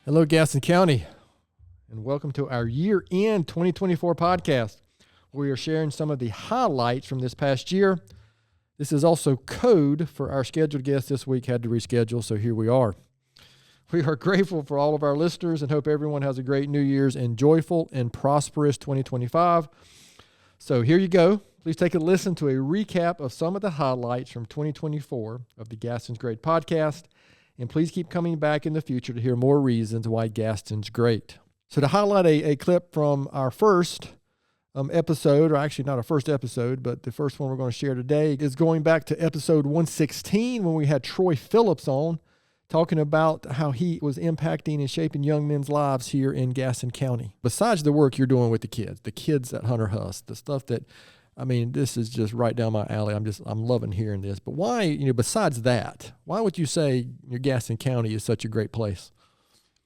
Hello, Gaston County, and welcome to our year-end 2024 podcast. We are sharing some of the highlights from this past year. This is also code for our scheduled guest this week had to reschedule, so here we are. We are grateful for all of our listeners and hope everyone has a great New Year's and joyful and prosperous 2025. So here you go. Please take a listen to a recap of some of the highlights from 2024 of the Gaston's Great podcast. And please keep coming back in the future to hear more reasons why Gaston's great. So to highlight a clip from our first episode, or actually not our first episode, but the first one we're going to share today is going back to episode 116 when we had Troy Phillips on talking about how he was impacting and shaping young men's lives here in Gaston County. Besides the work you're doing with the kids at Hunter Huss, the stuff that, I mean, this is just right down my alley. I'm loving hearing this. But why, besides that, why would you say your Gaston County is such a great place?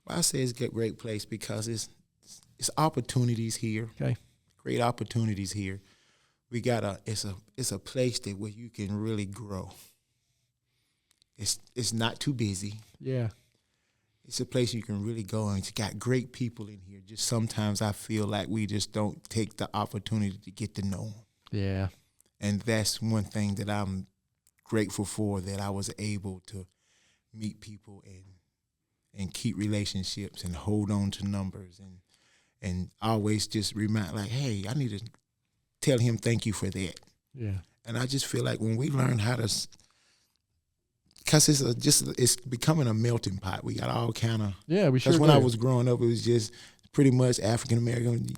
Well, I say it's a great place because it's opportunities here. Okay. Great opportunities here. We got it's a place where you can really grow. It's not too busy. Yeah. It's a place you can really go, and it's got great people in here. Just sometimes I feel like we just don't take the opportunity to get to know them. Yeah. And that's one thing that I'm grateful for, that I was able to meet people and keep relationships and hold on to numbers and always just remind, like, hey, I need to tell him thank you for that. Yeah. And I just feel like when we learn how to, because it's becoming a melting pot. We got all kind of. Yeah, we sure do. Because when I was growing up, it was just pretty much African American,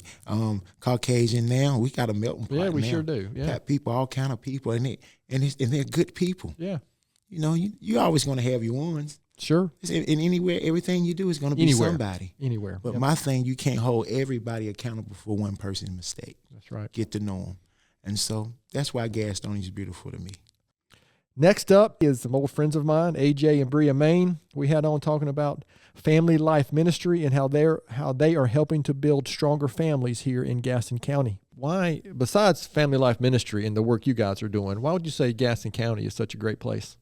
Caucasian. Now we got a melting pot. Yeah, we now. sure do. Yeah, got people, all kind of people, and they're good people. Yeah, you're always going to have your ones. Sure. In anywhere, everything you do is going to be anywhere. Somebody. Anywhere. But Yep. my thing, you can't hold everybody accountable for one person's mistake. That's right. Get to know them, and so that's why Gaston is beautiful to me. Next up is some old friends of mine, AJ and Bria Main. We had on talking about family life ministry and how they are helping to build stronger families here in Gaston County. Why, besides family life ministry and the work you guys are doing, why would you say Gaston County is such a great place?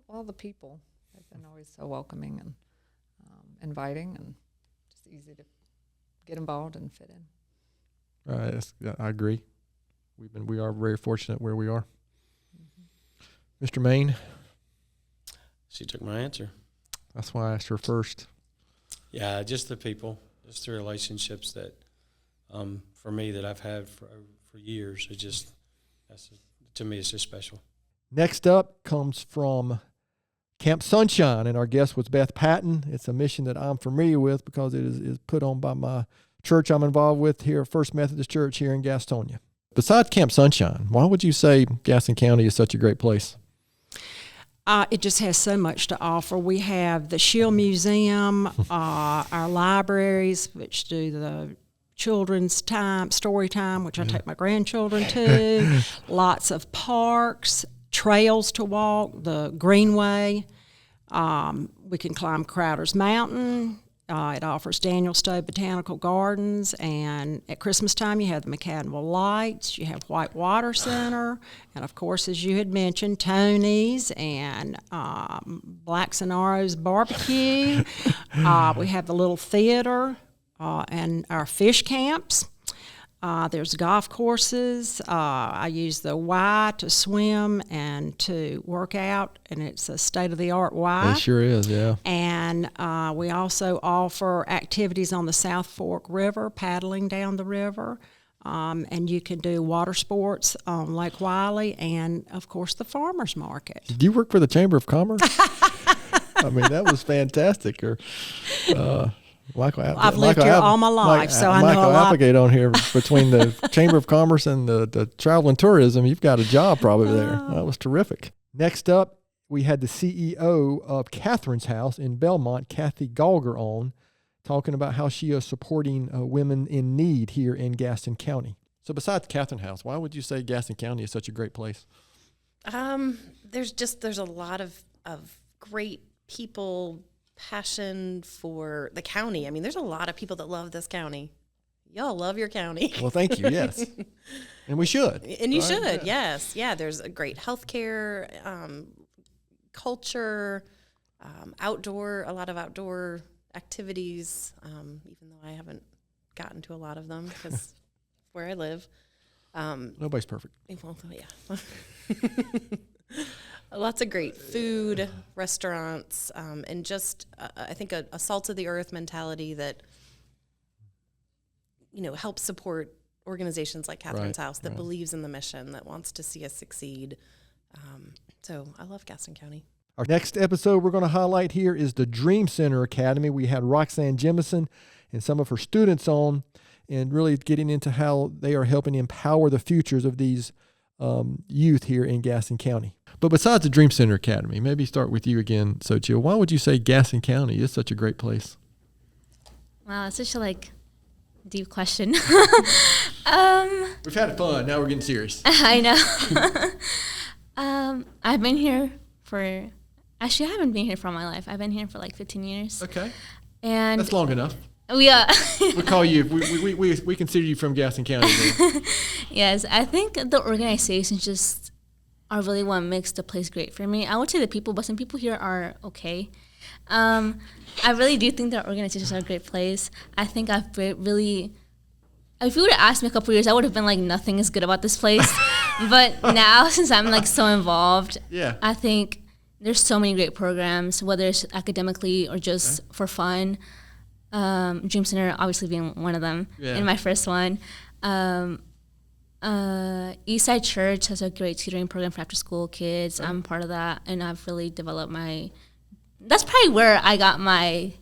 Well, the people have been always so welcoming and inviting, and just easy to get involved and fit in. I agree. We are very fortunate where we are. Mr. Main? She took my answer. That's why I asked her first. Yeah, just the people, just the relationships that, for me, that I've had for years. To me, it's just special. Next up comes from Camp Sunshine, and our guest was Beth Patton. It's a mission that I'm familiar with because it is put on by my church I'm involved with here, First Methodist Church here in Gastonia. Besides Camp Sunshine, why would you say Gaston County is such a great place? It just has so much to offer. We have the Shield Museum, our libraries, which do the children's time, story time, which I take my grandchildren to, lots of parks, trails to walk, the Greenway. We can climb Crowder's Mountain. It offers Daniel Stowe Botanical Gardens, and at Christmas time you have the McAdamville Lights, you have White Water Center, and of course, as you had mentioned, Tony's and Black Sonaro's Barbecue. We have the little theater and our fish camps. There's golf courses. I use the Y to swim and to work out, and it's a state-of-the-art Y. It sure is, yeah. And we also offer activities on the South Fork River, paddling down the river. And you can do water sports on Lake Wiley and, of course, the farmers market. Did you work for the Chamber of Commerce? I mean, that was fantastic. I've lived here all my life, so I know a lot. Michael Applegate on here between the Chamber of Commerce and the Travel and Tourism. You've got a job probably there. That was terrific. Next up, we had the CEO of Catherine's House in Belmont, Kathy Gallger, on talking about how she is supporting women in need here in Gaston County. So besides Catherine House, why would you say Gaston County is such a great place? There's a lot of great people, passion for the county. I mean, there's a lot of people that love this county. Y'all love your county. Well, thank you. Yes. And we should. And you should. Yeah. Yes. Yeah. There's a great healthcare, culture, a lot of outdoor activities, even though I haven't gotten to a lot of them because where I live. Nobody's perfect. Well, yeah. Lots of great food, restaurants, and just I think a salt of the earth mentality that helps support organizations like Catherine's House that believes in the mission, that wants to see us succeed. So I love Gaston County. Our next episode we're going to highlight here is the Dream Center Academy. We had Roxanne Jemison and some of her students on, and really getting into how they are helping empower the futures of these youth here in Gaston County. But besides the Dream Center Academy, maybe start with you again, Jill. Why would you say Gaston County is such a great place? Wow, it's such a deep question. We've had fun. Now we're getting serious. I know. I've been here actually I haven't been here for all my life. I've been here for 15 years. Okay. And that's long enough. Yeah. We call you, we consider you from Gaston County. Yes, I think the organizations just are really what makes the place great for me. I would say the people, but some people here are okay. I really do think that organizations are a great place. I think I've really, if you would have asked me a couple years, I would have been like, nothing is good about this place. But now, since I'm so involved, I think there's so many great programs, whether it's academically or just for fun. Dream Center obviously being one of them in my first one. Eastside Church has a great tutoring program for after school kids. I'm part of that, and I've really developed that's probably where I got my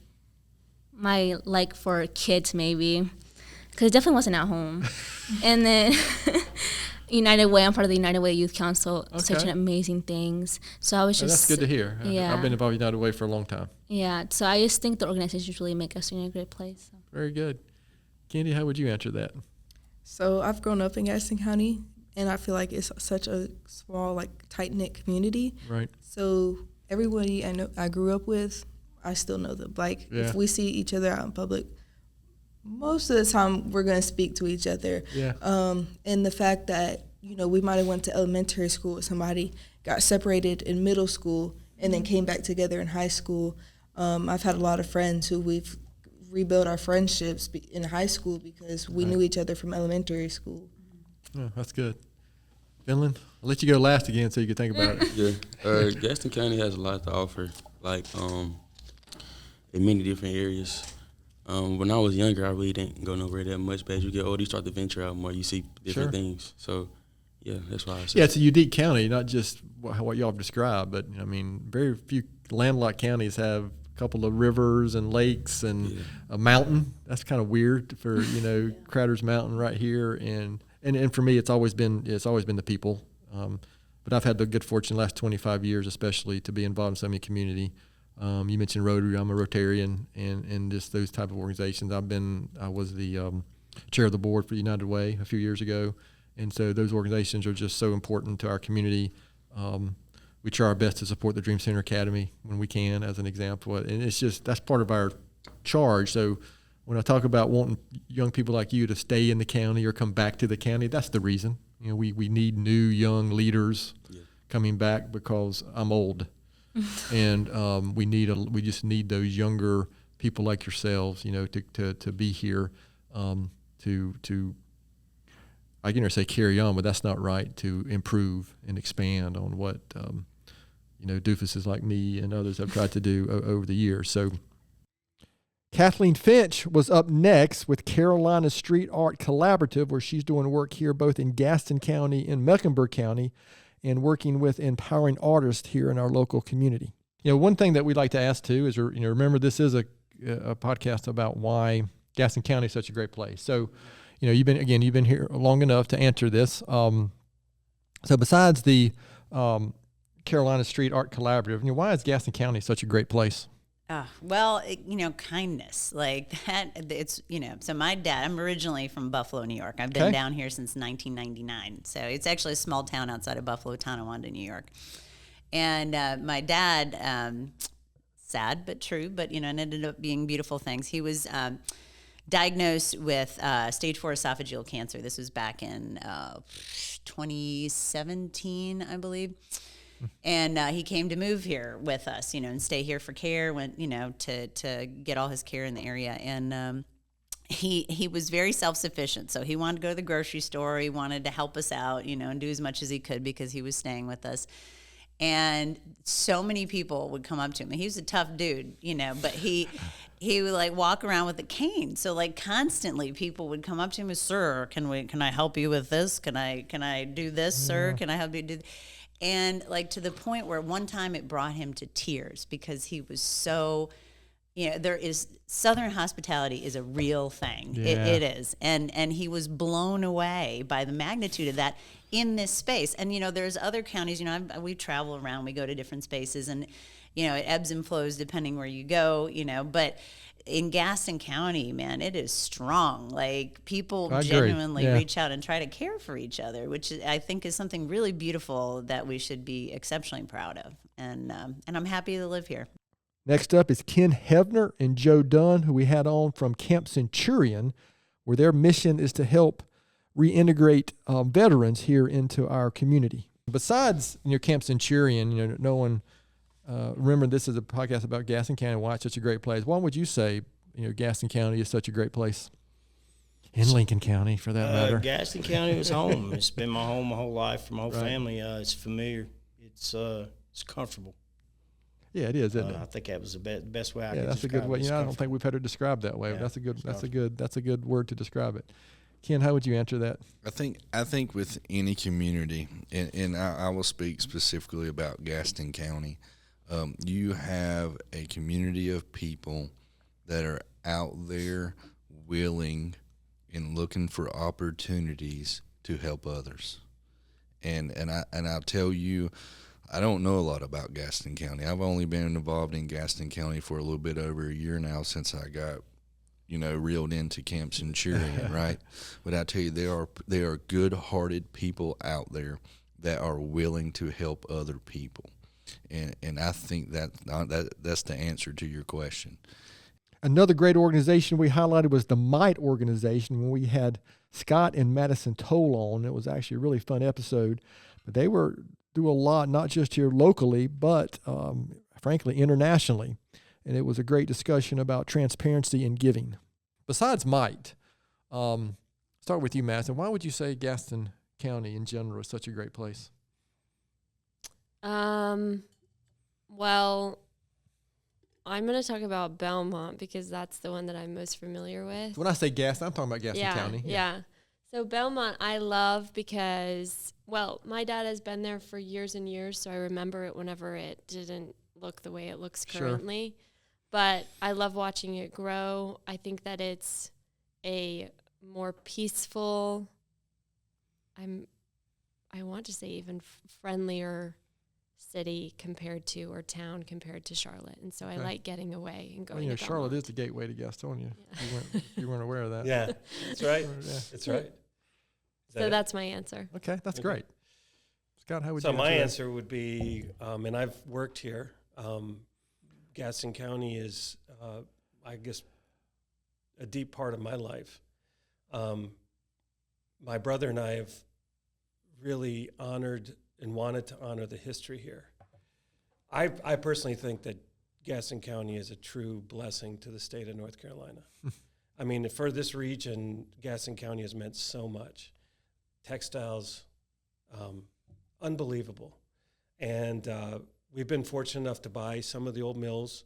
like for kids, maybe, because it definitely wasn't at home. And then United Way, I'm part of the United Way Youth Council. Such an amazing things. So I was just that's good to hear. Yeah, I've been involved with United Way for a long time. Yeah, so I just think the organizations really make us in a great place. So. Very good. Candy, how would you answer that? So I've grown up in Gaston County, and I feel like it's such a small, tight-knit community. Right. So everybody I grew up with, I still know them. If we see each other out in public, most of the time we're going to speak to each other. Yeah. And the fact that, we might have went to elementary school with somebody, got separated in middle school, and then came back together in high school. I've had a lot of friends who we've rebuilt our friendships in high school because we knew each other from elementary school. Oh, that's good. Finland, I'll let you go last again so you can think about it. Yeah, Gaston County has a lot to offer, in many different areas. When I was younger, I really didn't go nowhere that much, but as you get older, you start to venture out more. You see different things. So, yeah, that's why I say. Yeah, it's a unique county, not just what y'all have described, but, very few landlocked counties have a couple of rivers and lakes and a mountain. That's kind of weird for, Crowder's Mountain right here. And for me, it's always been the people. But I've had the good fortune the last 25 years, especially, to be involved in so many community. You mentioned Rotary. I'm a Rotarian, and just those type of organizations. I was the chair of the board for United Way a few years ago, and so those organizations are just so important to our community. We try our best to support the Dream Center Academy when we can, as an example, and it's just that's part of our charge. So when I talk about wanting young people like you to stay in the county or come back to the county, that's the reason. We need new young leaders coming back because I'm old. And we just need those younger people like yourselves, to be here, to I can say carry on, but that's not right. To improve and expand on what doofuses like me and others have tried to do over the years. So Kathleen Finch was up next with Carolina Street Art Collaborative, where she's doing work here both in Gaston County and Mecklenburg County, and working with empowering artists here in our local community. One thing that we'd like to ask too is, remember this is a podcast about why Gaston County is such a great place. So, you've been here long enough to answer this. So besides the Carolina Street Art Collaborative, why is Gaston County such a great place? Kindness like that. It's, so my dad, I'm originally from Buffalo, New York. I've been down here since 1999. So it's actually a small town outside of Buffalo, Tonawanda, New York. And my dad, sad but true, but, it ended up being beautiful things. He was diagnosed with stage 4 esophageal cancer. This was back in 2017, I believe. And he came to move here with us, and stay here for care, to get all his care in the area. And he was very self-sufficient. So he wanted to go to the grocery store. He wanted to help us out, and do as much as he could because he was staying with us. And so many people would come up to him. He was a tough dude, but he would like walk around with a cane. So like constantly people would come up to him and, "Sir, can I help you with this? Can I do this, sir? Can I help you do?" And like to the point where one time it brought him to tears because he was so, Southern hospitality is a real thing. Yeah. It is. And he was blown away by the magnitude of that in this space. And, there's other counties, we travel around, we go to different spaces, and, it ebbs and flows depending where you go, but in Gaston County, man, it is strong. Like people genuinely reach out and try to care for each other, which I think is something really beautiful that we should be exceptionally proud of. And I'm happy to live here. Next up is Ken Hevner and Joe Dunn, who we had on from Camp Centurion, where their mission is to help reintegrate veterans here into our community. Besides Camp Centurion, no one remember this is a podcast about Gaston County, why it's such a great place. Why would you say Gaston County is such a great place? In Lincoln County, for that matter. Gaston County was home. It's been my home my whole life for my whole family. It's familiar. It's comfortable. Yeah, it is, isn't it? I think that was the best way I could describe it. Yeah, that's a good way. I don't think we've had it described that way. Yeah, that's a good word to describe it. Ken, how would you answer that? I think with any community, and I will speak specifically about Gaston County, you have a community of people that are out there willing and looking for opportunities to help others. And I'll tell you, I don't know a lot about Gaston County. I've only been involved in Gaston County for a little bit over a year now since I got, reeled into Camp Centurion, right? But I tell you, there are good-hearted people out there that are willing to help other people. And I think that's the answer to your question. Another great organization we highlighted was the Might organization when we had Scott and Madison Toll on. It was actually a really fun episode. But they do a lot, not just here locally, but frankly, internationally. And it was a great discussion about transparency and giving. Besides Might, start with you, Madison. Why would you say Gaston County in general is such a great place? Well, I'm going to talk about Belmont because that's the one that I'm most familiar with. When I say Gaston, I'm talking about Gaston County. Yeah. So Belmont I love because, my dad has been there for years and years, so I remember it whenever it didn't look the way it looks currently. Sure. But I love watching it grow. I think that it's a more peaceful, I want to say even friendlier city or town compared to Charlotte. And so I like getting away and going to Charlotte Belmont. is the gateway to Gastonia. Yeah. You weren't aware of that. Yeah, that's right. That's right. So that's my answer. Okay, that's great. Scott, how would you answer? So my that? answer would be, and I've worked here, Gaston County is, I guess, a deep part of my life. My brother and I have really honored and wanted to honor the history here. I personally think that Gaston County is a true blessing to the state of North Carolina. I mean, for this region, Gaston County has meant so much. Textiles, unbelievable. And we've been fortunate enough to buy some of the old mills,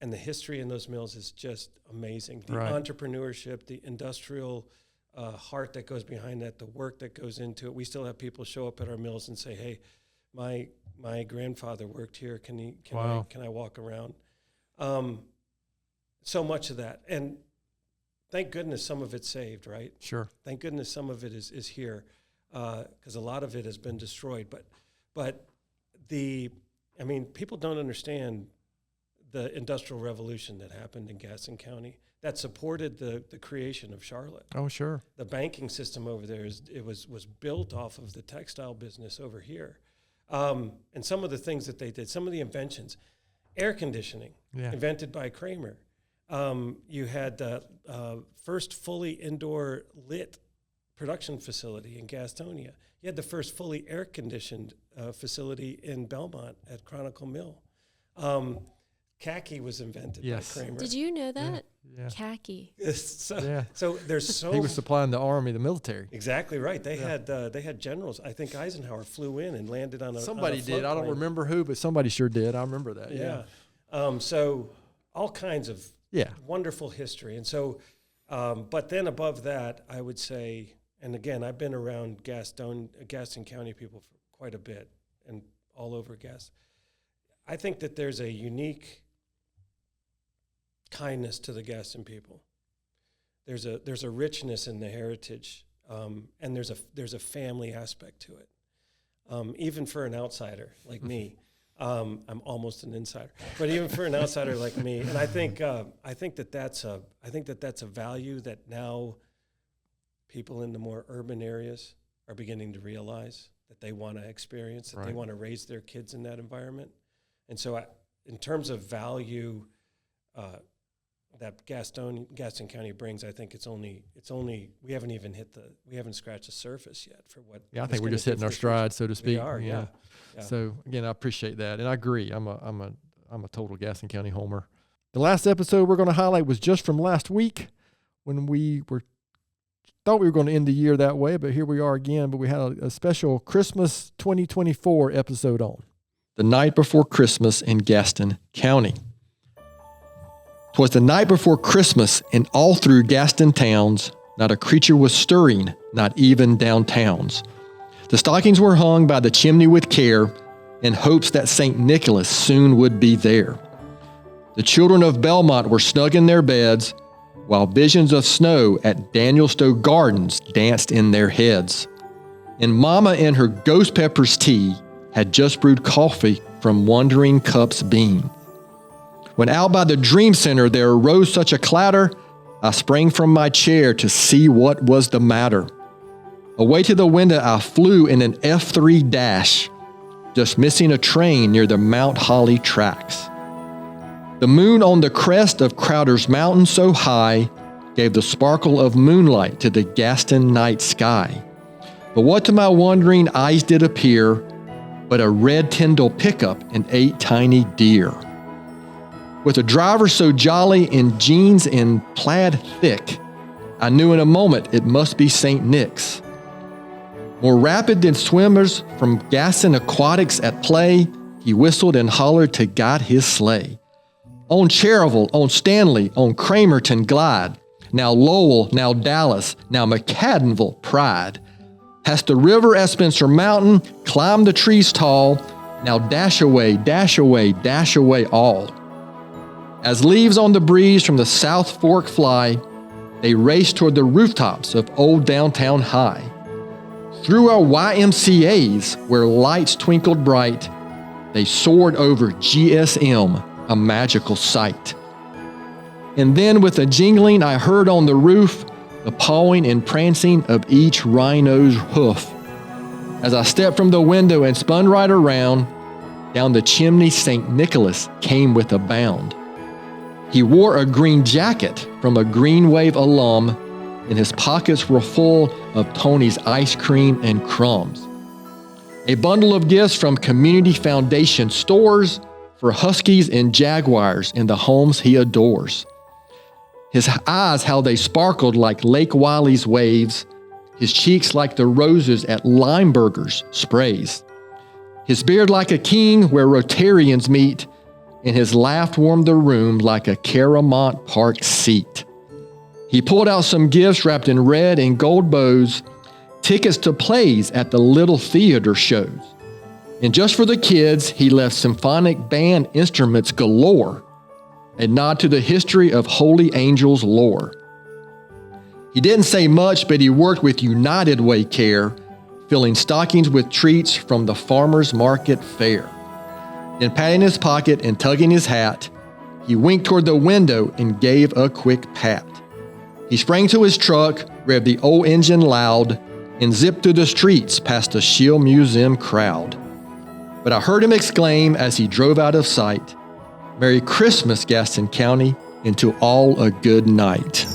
and the history in those mills is just amazing. The entrepreneurship, the industrial heart that goes behind that, the work that goes into it. We still have people show up at our mills and say, "Hey, my grandfather worked here. Can I walk around?" So much of that, and thank goodness some of it's saved, right? Sure. Thank goodness some of it is here, because a lot of it has been destroyed. But people don't understand the industrial revolution that happened in Gaston County that supported the creation of Charlotte. Oh, sure. The banking system over there was built off of the textile business over here. And some of the things that they did, some of the inventions, air conditioning, invented by Kramer. You had the first fully indoor lit production facility in Gastonia. You had the first fully air-conditioned facility in Belmont at Chronicle Mill. Khaki was invented by Kramer. Did you know that? Yeah. Khaki. So there's so he was supplying the army, the military. Exactly right. They had generals. I think Eisenhower flew in and landed on a somebody on a did. I don't plane. remember who, but somebody sure did. I remember that. Yeah. So all kinds of wonderful history, and so but then above that, I would say, and again, I've been around Gaston County people for quite a bit, and all over Gaston. I think that there's a unique kindness to the Gaston people. There's a richness in the heritage, and there's a family aspect to it. Even for an outsider like me, I'm almost an insider, but even for an outsider like me, and I think that's a value that now people in the more urban areas are beginning to realize that they want to experience, that they want to raise their kids in that environment. And so in terms of value that Gaston County brings, I think it's only we haven't scratched the surface yet for what. Yeah, I think we're just hitting our stride, so to speak. We are, yeah. So again, I appreciate that, and I agree. I'm a total Gaston County homer. The last episode we're going to highlight was just from last week, when we thought we were going to end the year that way, but here we are again. But we had a special Christmas 2024 episode on the night before Christmas in Gaston County. 'Twas the night before Christmas, and all through Gaston towns, not a creature was stirring, not even downtowns. The stockings were hung by the chimney with care, in hopes that St. Nicholas soon would be there. The children of Belmont were snug in their beds, while visions of snow at Daniel Stowe Gardens danced in their heads. And Mama in her ghost peppers tea had just brewed coffee from wandering cups beam. When out by the Dream Center there arose such a clatter, I sprang from my chair to see what was the matter. Away to the window I flew in an F3 dash, just missing a train near the Mount Holly tracks. The moon on the crest of Crowder's Mountain so high gave the sparkle of moonlight to the Gaston night sky. But what to my wondering eyes did appear but a red Tyndall pickup and 8 tiny deer. With a driver so jolly in jeans and plaid thick, I knew in a moment it must be St. Nick's. More rapid than swimmers from Gaston Aquatics at play, he whistled and hollered to guide his sleigh. On Cherryville, on Stanley, on Cramerton glide, now Lowell, now Dallas, now McCaddenville pride. Past the river at Spencer Mountain, climb the trees tall, now dash away, dash away, dash away all. As leaves on the breeze from the South Fork fly, they race toward the rooftops of old downtown high. Through our YMCAs, where lights twinkled bright, they soared over GSM, a magical sight. And then with a jingling I heard on the roof, the pawing and prancing of each rhino's hoof. As I stepped from the window and spun right around, down the chimney St. Nicholas came with a bound. He wore a green jacket from a Green Wave alum, and his pockets were full of Tony's ice cream and crumbs. A bundle of gifts from Community Foundation stores for huskies and jaguars in the homes he adores. His eyes, how they sparkled like Lake Wiley's waves, his cheeks like the roses at Limeburger's sprays. His beard like a king where Rotarians meet, and his laugh warmed the room like a Caramont Park seat. He pulled out some gifts wrapped in red and gold bows, tickets to plays at the Little Theater shows. And just for the kids, he left symphonic band instruments galore, a nod to the history of Holy Angels lore. He didn't say much, but he worked with United Way care, filling stockings with treats from the farmer's market fair. Then patting his pocket and tugging his hat, he winked toward the window and gave a quick pat. He sprang to his truck, revved the old engine loud, and zipped through the streets past the Shield Museum crowd. But I heard him exclaim as he drove out of sight, "Merry Christmas, Gaston County, and to all a good night."